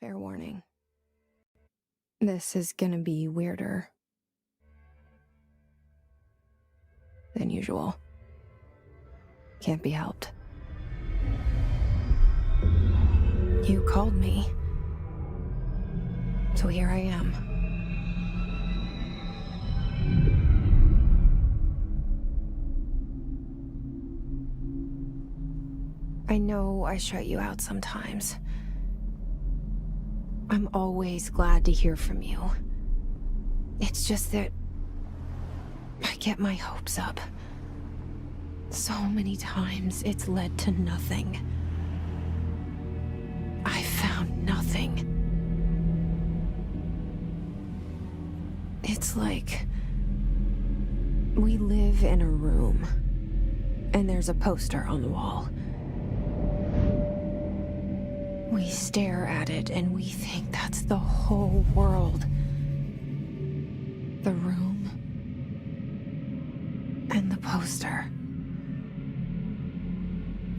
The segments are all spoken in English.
Fair warning. This is gonna be weirder than usual. Can't be helped. You called me. So here I am. I know I shut you out sometimes. I'm always glad to hear from you. It's just that I get my hopes up. So many times it's led to nothing. I found nothing. It's like we live in a room, and there's a poster on the wall. We stare at it and we think that's the whole world. The room and the poster.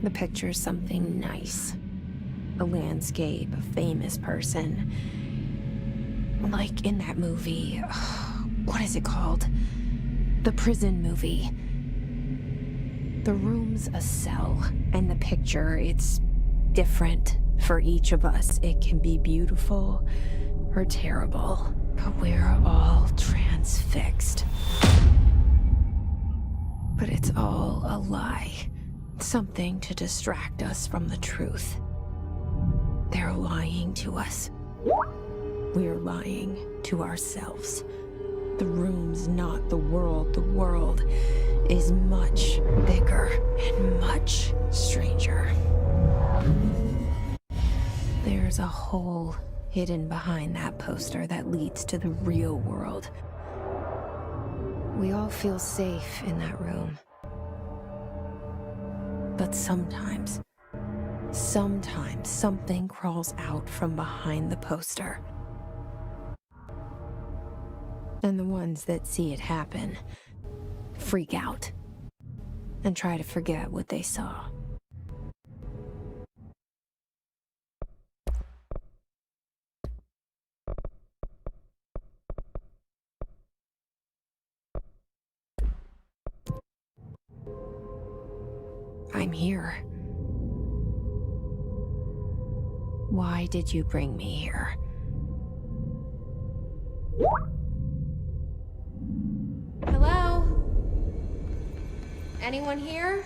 The picture's something nice. A landscape, a famous person. Like in that movie, what is it called? The prison movie. The room's a cell, and the picture, it's different for each of us. It can be beautiful or terrible, but we're all transfixed. But it's all a lie. Something to distract us from the truth. They're lying to us. We're lying to ourselves. The room's not the world. The world is much bigger and much stranger. There's a hole hidden behind that poster that leads to the real world. We all feel safe in that room. But sometimes something crawls out from behind the poster. And the ones that see it happen freak out and try to forget what they saw. I'm here. Why did you bring me here? Hello? Anyone here?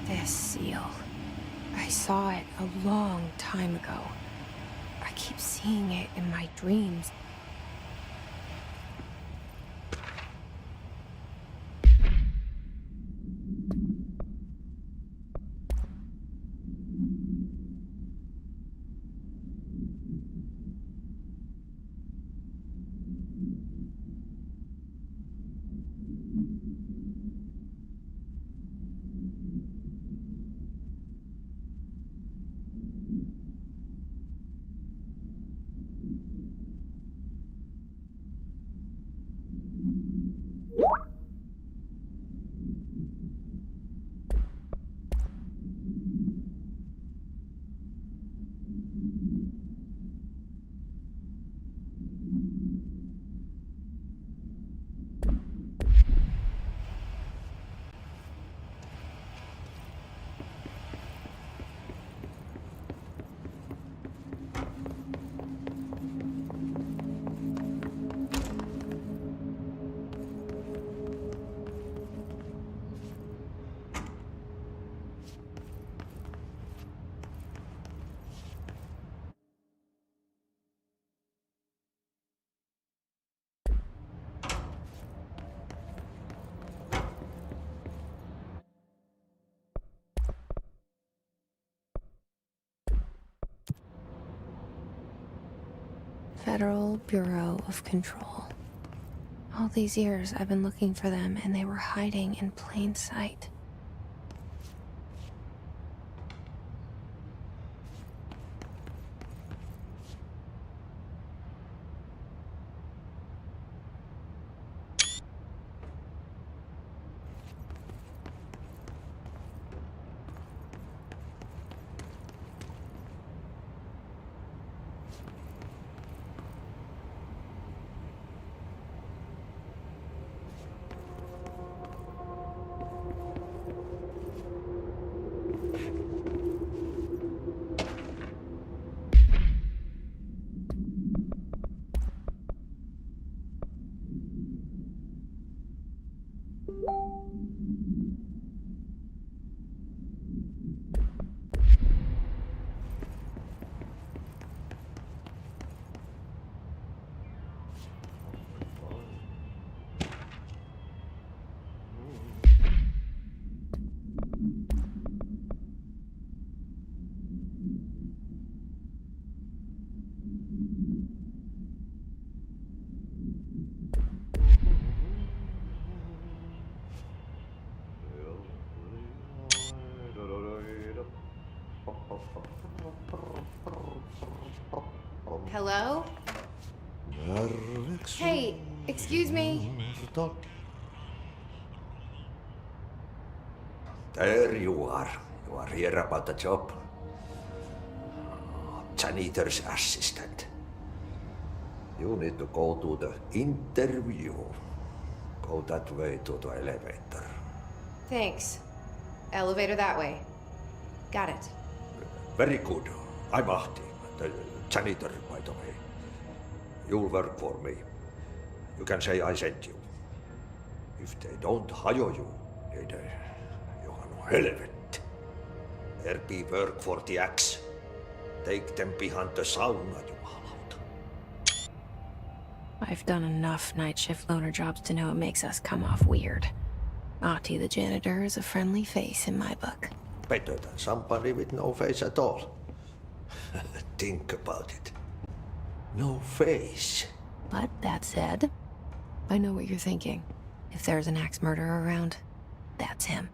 This seal. I saw it a long time ago. I keep seeing it in my dreams. Federal Bureau of Control. All these years I've been looking for them, and they were hiding in plain sight. Hello? Hey, excuse me. There you are. You are here about the job. Janitor's assistant. You need to go to the interview. Go that way to the elevator. Thanks. Elevator that way. Got it. Very good. I'm Ahti, the janitor, by the way. You'll work for me. You can say I sent you. If they don't hire you, niin Johan on helvet. There be work for the axe. Take them behind the sauna, jumalauta. I've done enough night shift loner jobs to know it makes us come off weird. Ahti the janitor is a friendly face in my book. Better than somebody with no face at all. Think about it. No face. But that said, I know what you're thinking. If there's an axe murderer around, that's him.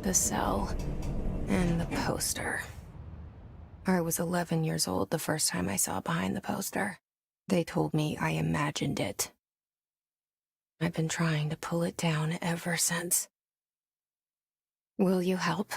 The cell. And the poster. I was 11 years old the first time I saw behind the poster. They told me I imagined it. I've been trying to pull it down ever since. Will you help?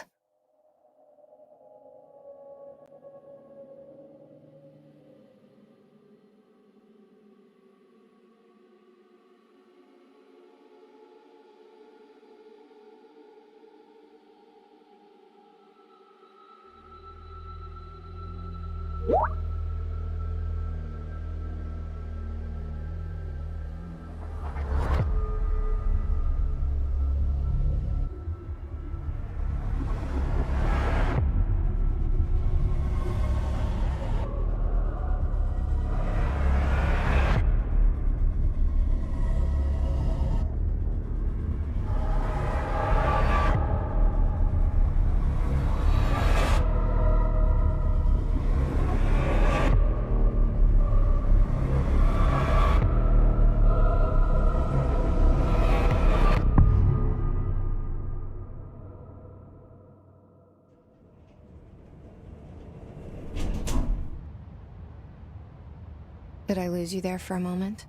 Did I lose you there for a moment?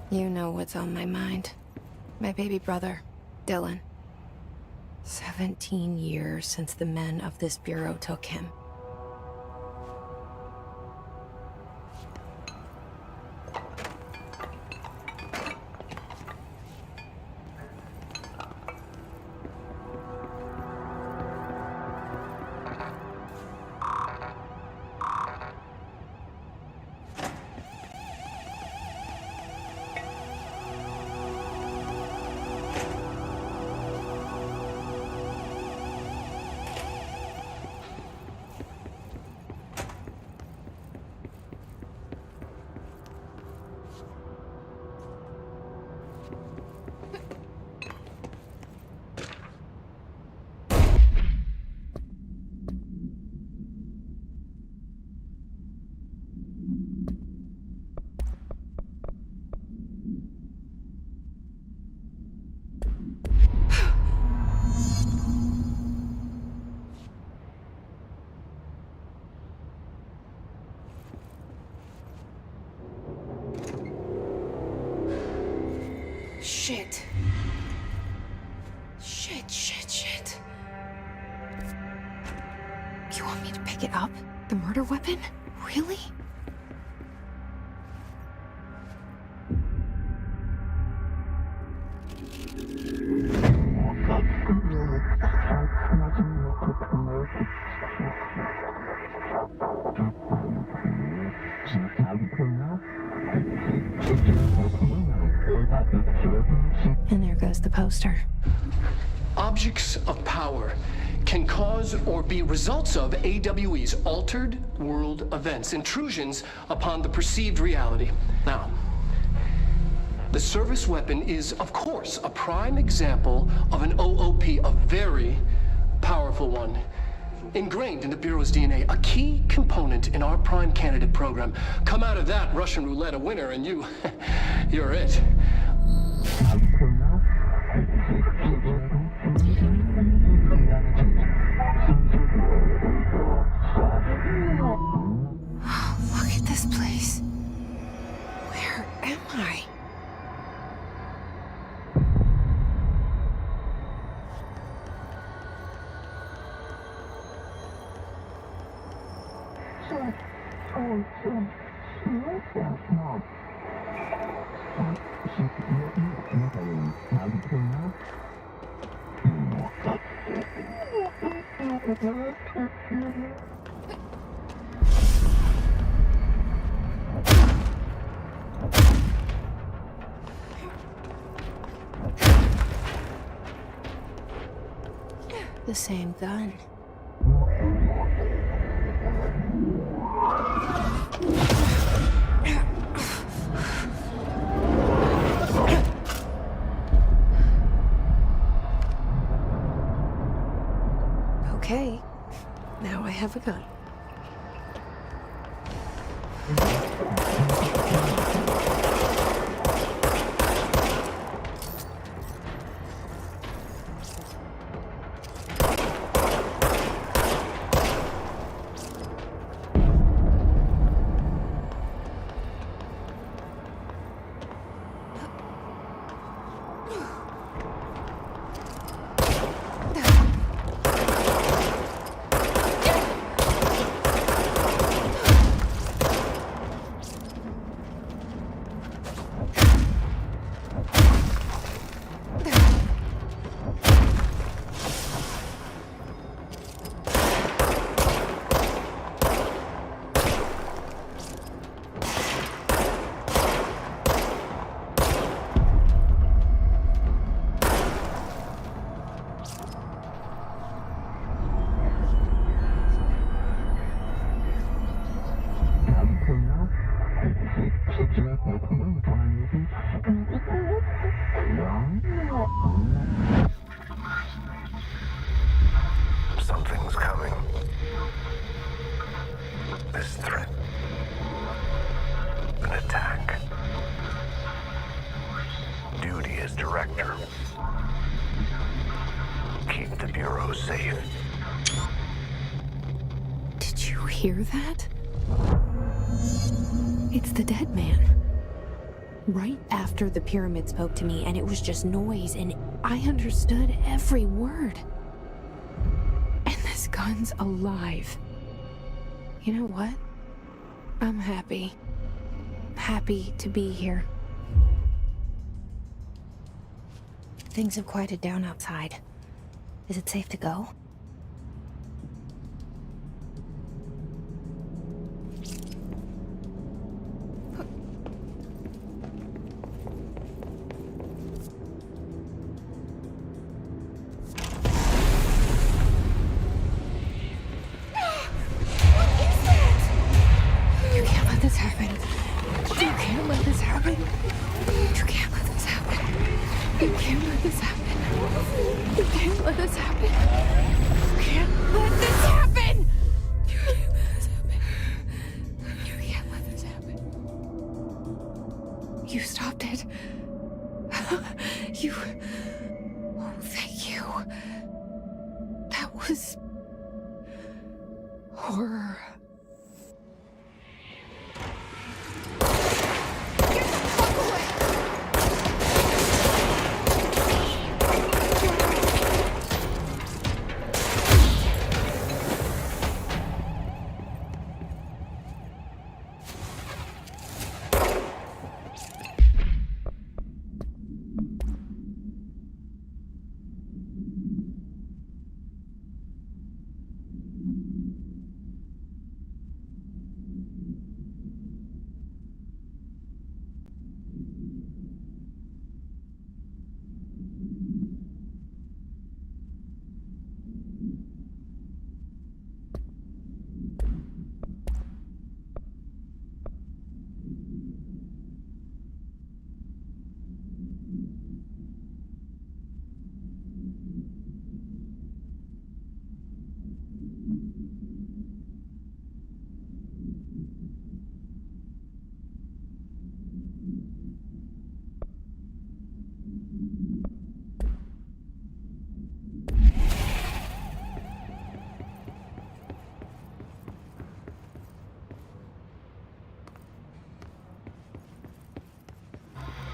You know what's on my mind. My baby brother, Dylan. 17 years since the men of this bureau took him. Shit. Shit. You want me to pick it up? The murder weapon? Really? And there goes the poster. Objects of power can cause or be results of AWE's altered world events, intrusions upon the perceived reality. Now, the service weapon is, of course, a prime example of an OOP, a very powerful one. Ingrained in the Bureau's DNA, a key component in our prime candidate program. Come out of that Russian roulette a winner and you're it. Look at this place. Where am I? The same gun. Okay, now I have a gun. Something's coming. This threat. An attack. Duty as director. Keep the Bureau safe. Did you hear that? It's the dead man. Right after the pyramid spoke to me, and it was just noise, and I understood every word. And this gun's alive. You know what? I'm happy. Happy to be here. Things have quieted down outside. Is it safe to go? You stopped it. You... Oh, thank you. That was... horror. Get the fuck away!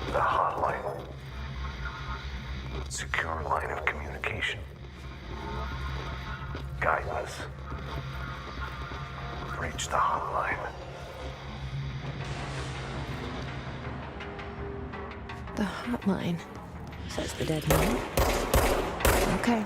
The hotline. Secure line of communication. Guideless. Reach the hotline. The hotline, says the dead man. Okay.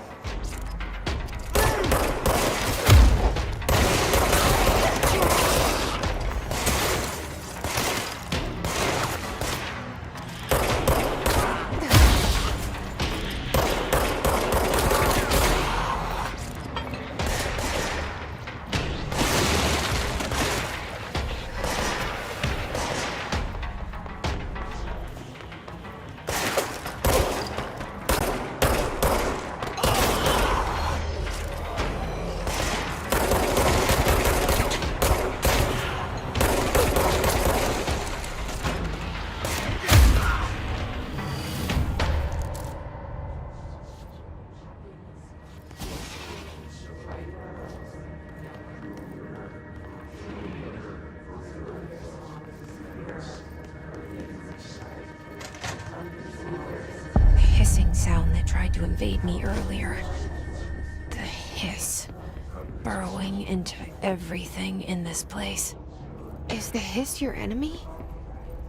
Sound that tried to invade me earlier. The hiss, burrowing into everything in this place. Is the hiss your enemy?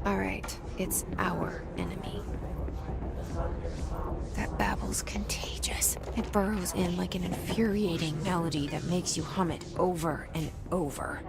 Alright, it's our enemy. That babble's contagious. It burrows in like an infuriating melody that makes you hum it over and over.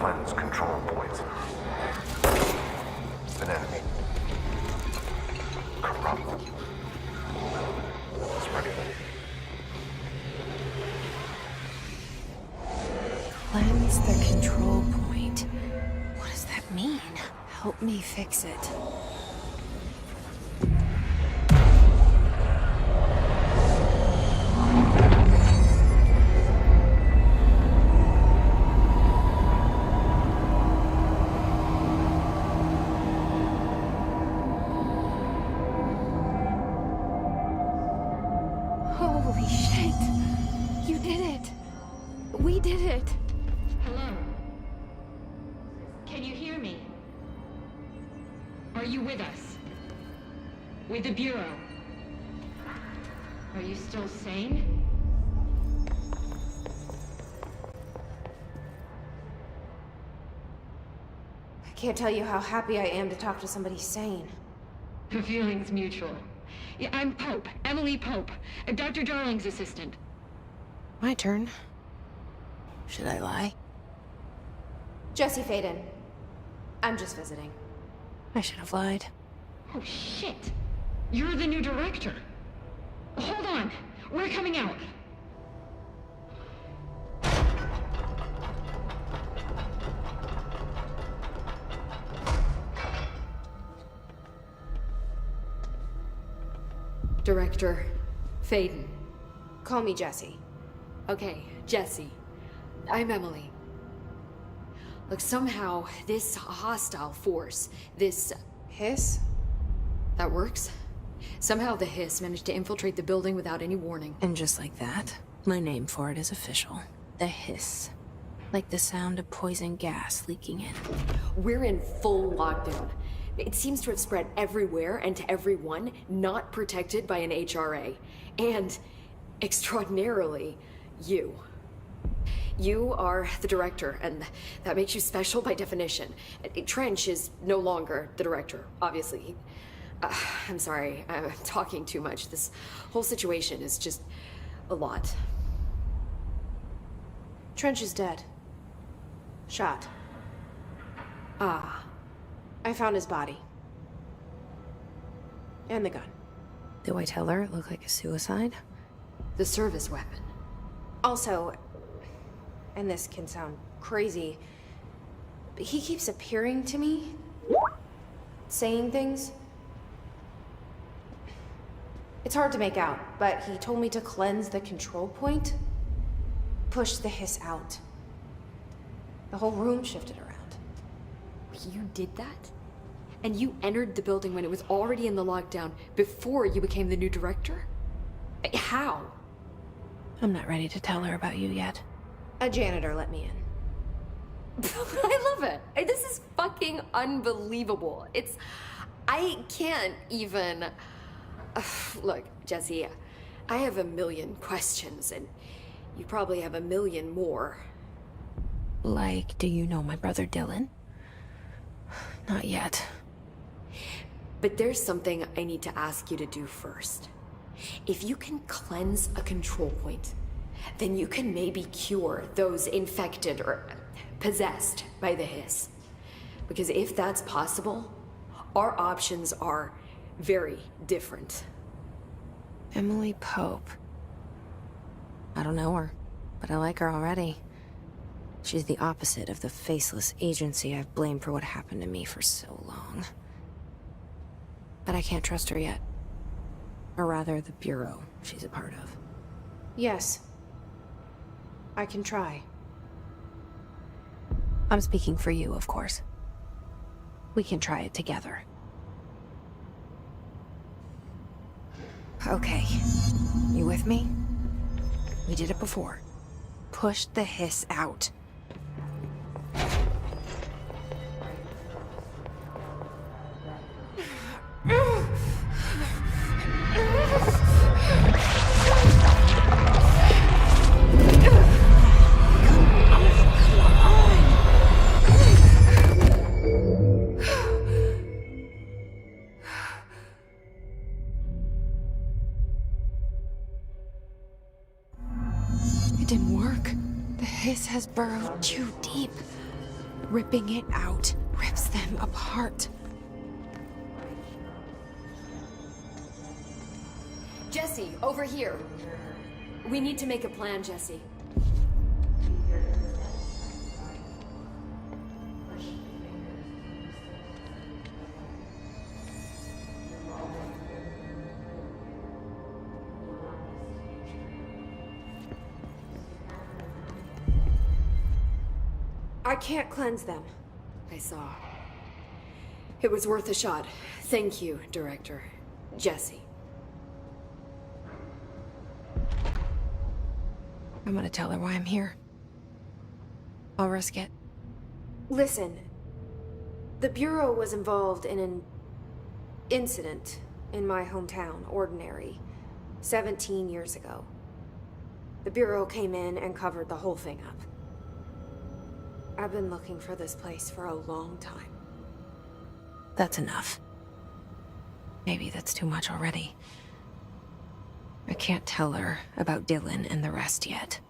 cleanse control points. An enemy. Corrupt. It's ready. Cleanse the control point. What does that mean? Help me fix it. Holy shit! You did it! We did it! Hello? Can you hear me? Are you with us? With the Bureau? Are you still sane? I can't tell you how happy I am to talk to somebody sane. The feeling's mutual. Yeah, I'm Pope, Emily Pope, Dr. Darling's assistant. My turn. Should I lie? Jesse Faden. I'm just visiting. I should have lied. Oh, shit! You're the new director. Hold on, we're coming out. Director Faden. Call me Jesse. Okay, Jesse. I'm Emily. Look, somehow this hostile force, this... Hiss? that works? Somehow the hiss managed to infiltrate the building without any warning. And just like that, my name for it is official. The hiss. Like the sound of poison gas leaking in. We're in full lockdown. It seems to have spread everywhere and to everyone not protected by an HRA. And, extraordinarily, you. You are the director, and that makes you special by definition. Trench is no longer the director, obviously. I'm sorry, I'm talking too much. This whole situation is just a lot. Trench is dead. Shot. Ah, I found his body. And the gun. Do I tell her it looked like a suicide? the service weapon. Also, and this can sound crazy, but he keeps appearing to me, saying things. It's hard to make out, but he told me to cleanse the control point, push the hiss out. The whole room shifted around. You did that? And you entered the building when it was already in the lockdown before you became the new director? How? I'm not ready to tell her about you yet. A janitor let me in. I love it. This is fucking unbelievable. I can't even... Look, Jesse, I have a million questions, and you probably have a million more. Like, do you know my brother Dylan? Not yet. But there's something I need to ask you to do first. If you can cleanse a control point, then you can maybe cure those infected or possessed by the hiss. Because if that's possible, our options are very different. Emily Pope. I don't know her, but I like her already. She's the opposite of the faceless agency I've blamed for what happened to me for so long. But I can't trust her yet. Or rather, the Bureau she's a part of. Yes. I can try. I'm speaking for you, of course. We can try it together. Okay. You with me? We did it before. Push the hiss out. It didn't work. The hiss has burrowed too deep. Ripping it out rips them apart. Jesse, over here. We need to make a plan, Jesse. I can't cleanse them. I saw. It was worth a shot. Thank you, Director. Jesse. I'm gonna tell her why I'm here. I'll risk it. Listen, the Bureau was involved in an incident in my hometown, Ordinary, 17 years ago. The Bureau came in and covered the whole thing up. I've been looking for this place for a long time. That's enough. Maybe that's too much already. I can't tell her about Dylan and the rest yet.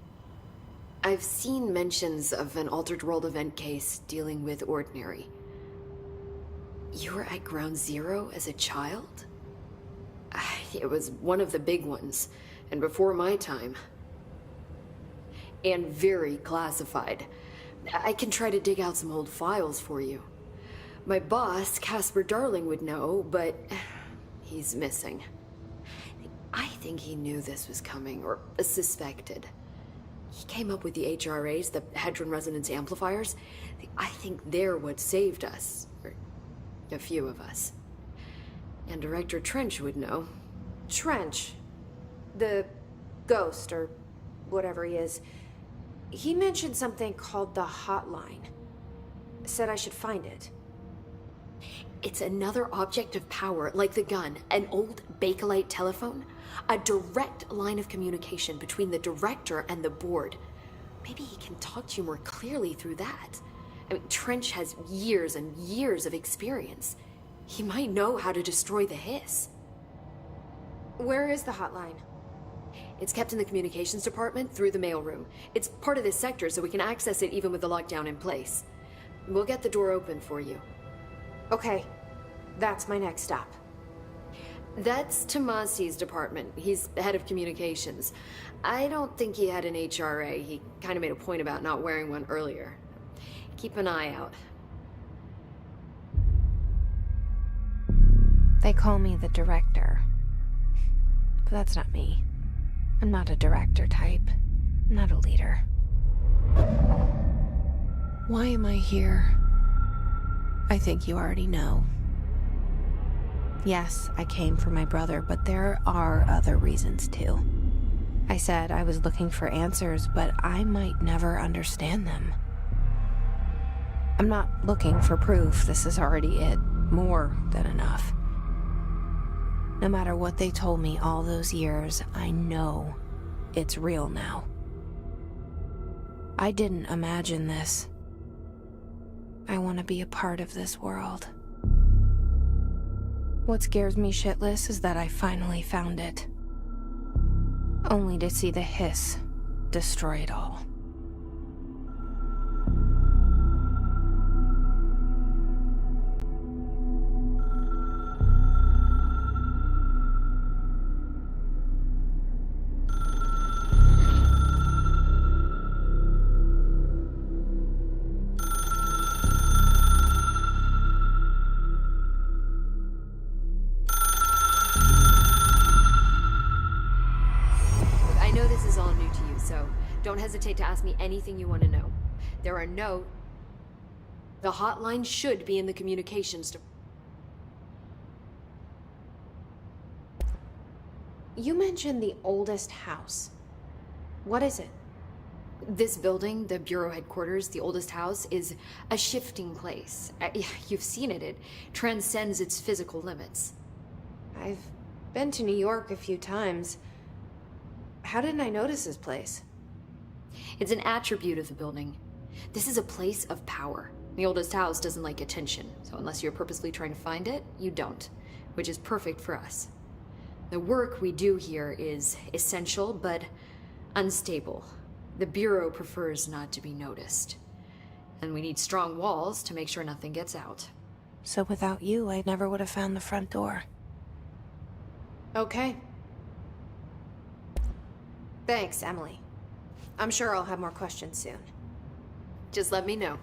I've seen mentions of an Altered World event case dealing with Ordinary. You were at Ground Zero as a child? It was one of the big ones, and before my time. And very classified. I can try to dig out some old files for you. My boss, Casper Darling, would know, but he's missing. I think he knew this was coming, or suspected. He came up with the HRAs, the Hadron Resonance Amplifiers. I think they're what saved us. Or a few of us. And Director Trench would know. Trench, the ghost, or whatever he is, he mentioned something called the Hotline. Said I should find it. It's another object of power, like the gun, an old Bakelite telephone. A direct line of communication between the director and the board. Maybe he can talk to you more clearly through that. I mean, Trench has years and years of experience. He might know how to destroy the hiss. Where is the Hotline? It's kept in the communications department through the mailroom. It's part of this sector, so we can access it even with the lockdown in place. We'll get the door open for you. Okay, that's my next stop. That's Tomasi's department. He's the head of communications. I don't think he had an HRA. He kind of made a point about not wearing one earlier. Keep an eye out. They call me the director. But that's not me. I'm not a director type. I'm not a leader. Why am I here? I think you already know. Yes, I came for my brother, but there are other reasons too. I said I was looking for answers, but I might never understand them. I'm not looking for proof. This is already it. More than enough. No matter what they told me all those years, I know it's real now. I didn't imagine this. I want to be a part of this world. What scares me shitless is that I finally found it. Only to see the hiss destroy it all. Don't hesitate to ask me anything you want to know. There are no... The hotline should be in the communications You mentioned the oldest house. What is it? This building, the Bureau headquarters, the oldest house, is a shifting place. You've seen it. It transcends its physical limits. I've been to New York a few times. How didn't I notice this place? It's an attribute of the building. This is a place of power. The oldest house doesn't like attention, so unless you're purposely trying to find it, you don't, which is perfect for us. The work we do here is essential, but unstable. The Bureau prefers not to be noticed. And we need strong walls to make sure nothing gets out. So without you, I never would have found the front door. Okay. Thanks, Emily. I'm sure I'll have more questions soon. Just let me know.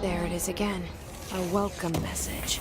There it is again. A welcome message.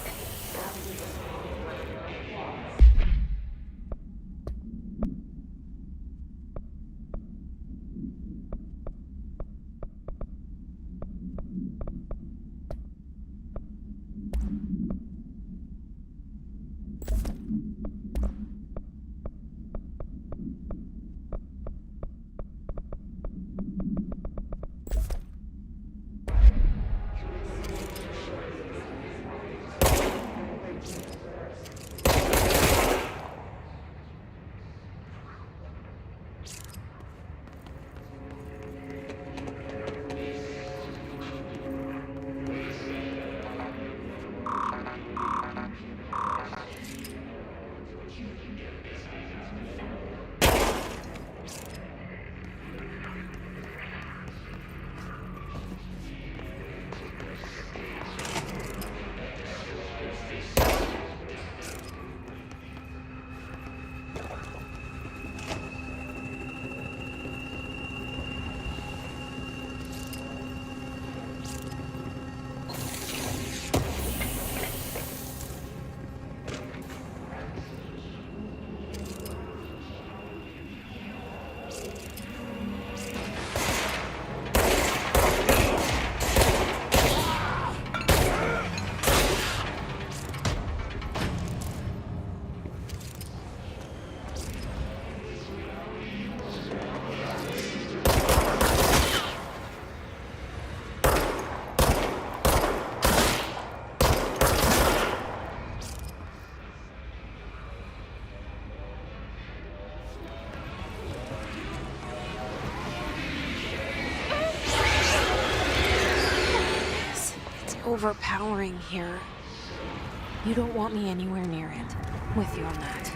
Overpowering here. You don't want me anywhere near it. With you on that.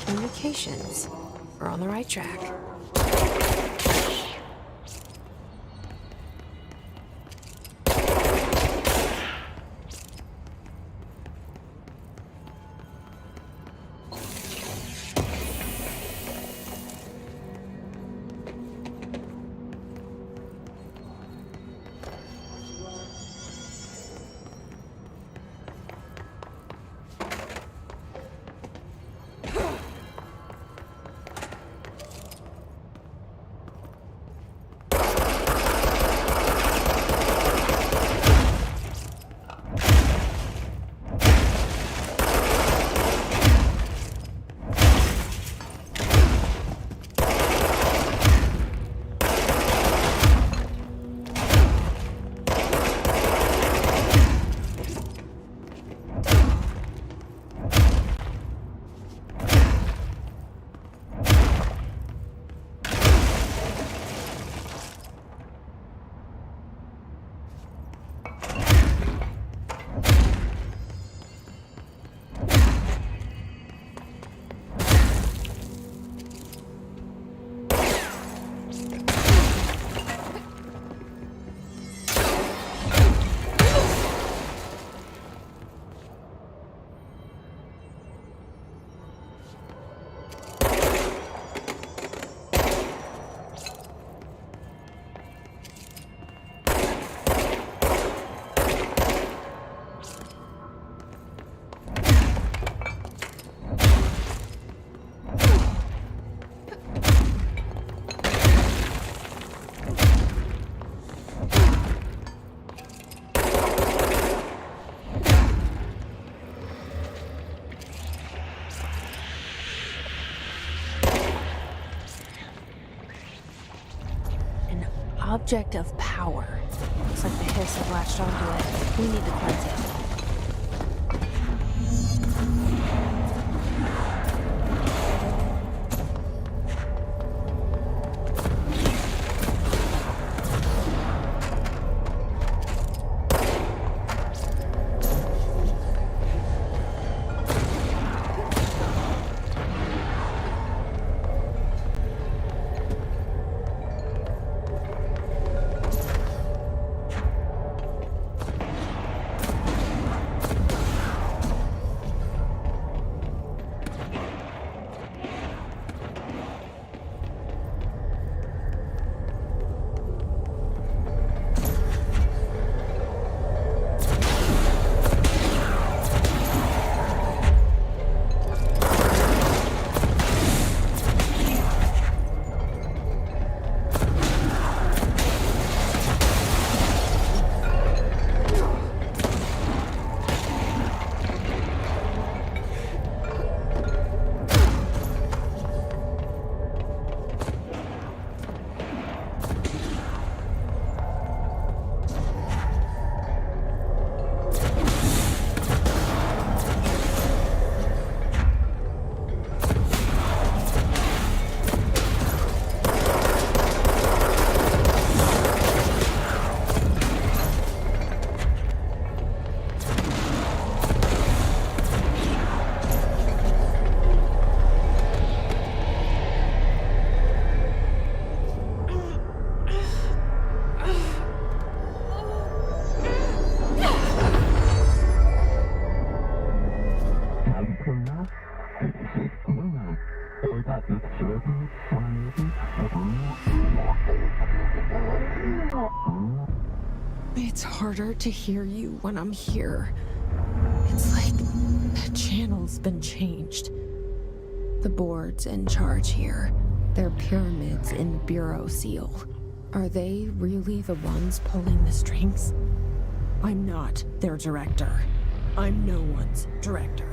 Indications. We're on the right track. Object of power. Looks like the hiss have latched onto it. We need to cleanse it. It's harder to hear you when I'm here. It's like the channel's been changed. The board's in charge here. They're pyramids in the Bureau seal. Are they really the ones pulling the strings? I'm not their director. I'm no one's director.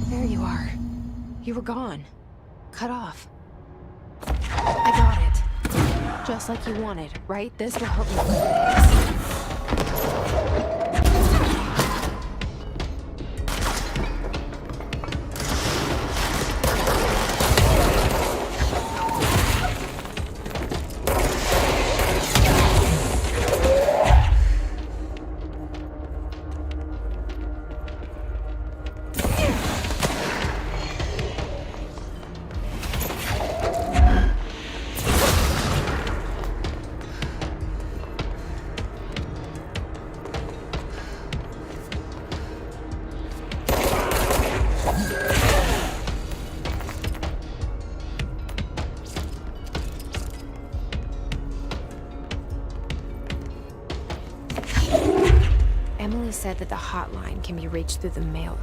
There you are. You were gone. Cut off. I got it. Just like you wanted, right? This will help me with this. Emily said that the hotline can be reached through the mail.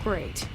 Great.